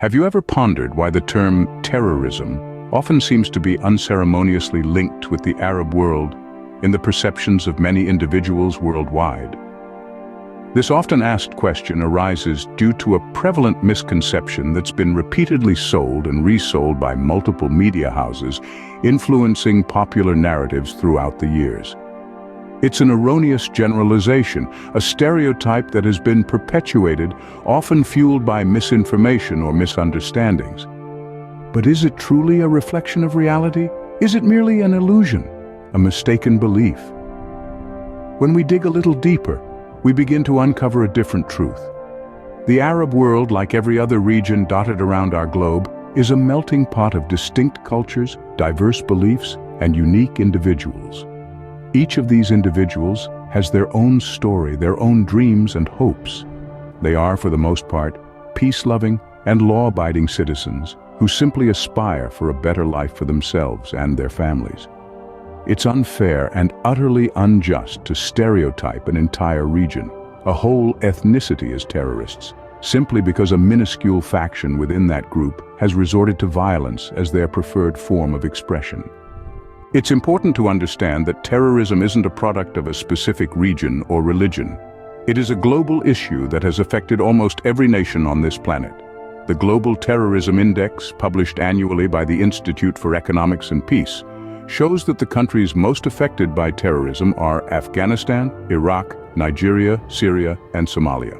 Have you ever pondered why the term terrorism often seems to be unceremoniously linked with the Arab world in the perceptions of many individuals worldwide? This often asked question arises due to a prevalent misconception that's been repeatedly sold and resold by multiple media houses, influencing popular narratives throughout the years. It's an erroneous generalization, a stereotype that has been perpetuated, often fueled by misinformation or misunderstandings. But is it truly a reflection of reality? Is it merely an illusion, a mistaken belief? When we dig a little deeper, we begin to uncover a different truth. The Arab world, like every other region dotted around our globe, is a melting pot of distinct cultures, diverse beliefs, and unique individuals. Each of these individuals has their own story, their own dreams and hopes. They are, for the most part, peace-loving and law-abiding citizens who simply aspire for a better life for themselves and their families. It's unfair and utterly unjust to stereotype an entire region, a whole ethnicity as terrorists, simply because a minuscule faction within that group has resorted to violence as their preferred form of expression. It's important to understand that terrorism isn't a product of a specific region or religion. It is a global issue that has affected almost every nation on this planet. The Global Terrorism Index, published annually by the Institute for Economics and Peace, shows that the countries most affected by terrorism are Afghanistan, Iraq, Nigeria, Syria, and Somalia.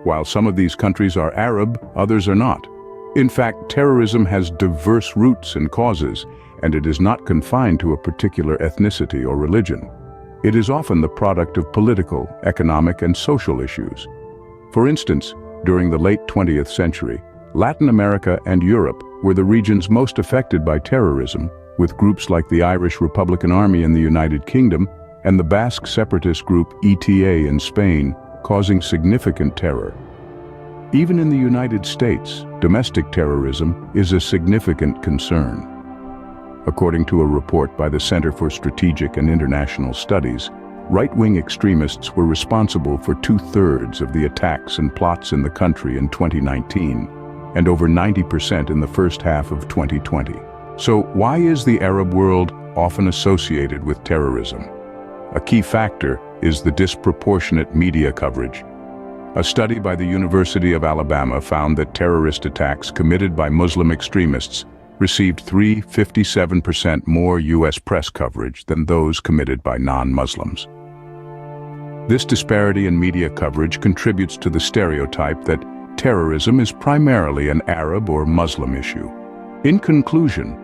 While some of these countries are Arab, others are not. In fact, terrorism has diverse roots and causes, and it is not confined to a particular ethnicity or religion. It is often the product of political, economic, and social issues. For instance, during the late 20th century, Latin America and Europe were the regions most affected by terrorism, with groups like the Irish Republican Army in the United Kingdom and the Basque separatist group ETA in Spain causing significant terror. Even in the United States, domestic terrorism is a significant concern. According to a report by the Center for Strategic and International Studies, right-wing extremists were responsible for 2/3 of the attacks and plots in the country in 2019, and over 90% in the first half of 2020. So why is the Arab world often associated with terrorism? A key factor is the disproportionate media coverage. A study by the University of Alabama found that terrorist attacks committed by Muslim extremists received 357% more U.S. press coverage than those committed by non-Muslims. This disparity in media coverage contributes to the stereotype that terrorism is primarily an Arab or Muslim issue. In conclusion,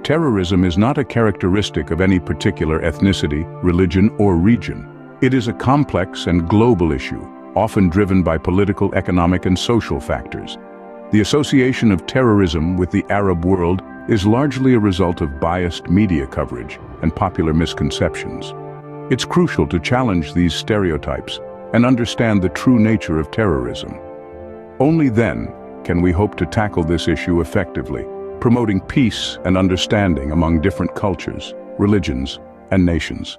terrorism is not a characteristic of any particular ethnicity, religion, or region. It is a complex and global issue, often driven by political, economic, and social factors. The association of terrorism with the Arab world is largely a result of biased media coverage and popular misconceptions. It's crucial to challenge these stereotypes and understand the true nature of terrorism. Only then can we hope to tackle this issue effectively, promoting peace and understanding among different cultures, religions, and nations.